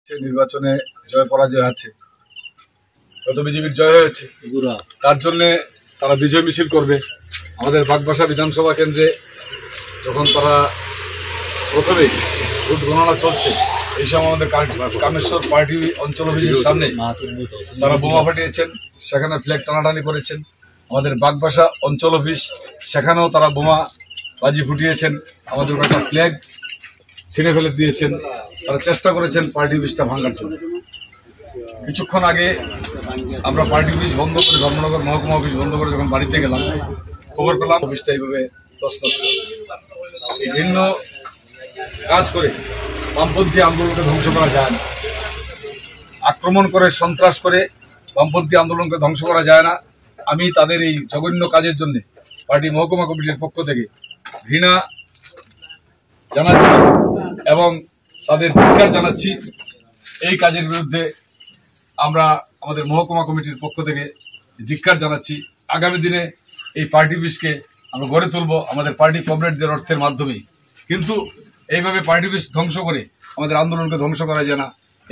নির্বাচনে জয় পরাজয় আছে, গত বিজেপির জয় হয়েছে, তার জন্য তারা বিজয় মিছিল করবে। আমাদের বাগবাসা বিধানসভা কেন্দ্রে যখন তারা প্রথমে ভোট গণনা চলছে, এই সময় আমাদের কামেশ্বর পার্টি অঞ্চল অফিসের সামনে তারা বোমা ফাটিয়েছেন, সেখানে ফ্ল্যাগ টানাটানি করেছেন। আমাদের বাগবাসা অঞ্চল অফিস, সেখানেও তারা বোমা বাজি ফুটিয়েছেন, আমাদের একটা ফ্ল্যাগ ছিঁড়ে ফেলে দিয়েছেন। তারা চেষ্টা করেছেন পার্টি অফিসটা ভাঙার জন্য। কিছুক্ষণ আগে আমরা পার্টি অফিস বন্ধ করে, ধর্মনগর মহকুমা অফিস বন্ধ করে যখন বাড়িতে গেলাম, খবর পেলাম অফিসটা এইভাবে তছনছ করেছে। এই ভিন্ন কাজ করে বামপন্থী আন্দোলনকে ধ্বংস করা যায় না, আক্রমণ করে সন্ত্রাস করে বামপন্থী আন্দোলনকে ধ্বংস করা যায় না। আমি তাদের এই জঘন্য কাজের জন্য পার্টি মহকুমা কমিটির পক্ষ থেকে ঘৃণা জানাচ্ছি এবং তাদের ধিক্কার জানাচ্ছি। এই কাজের বিরুদ্ধে আমরা আমাদের মহকুমা কমিটির পক্ষ থেকে ধিক্কার জানাচ্ছি। আগামী দিনে এই পার্টি অফিসকে আমরা গড়ে তুলব আমাদের পার্টি কমরেডদের অর্থের মাধ্যমে। কিন্তু এইভাবে পার্টি অফিস ধ্বংস করে আমাদের আন্দোলনকে ধ্বংস করা যায় না।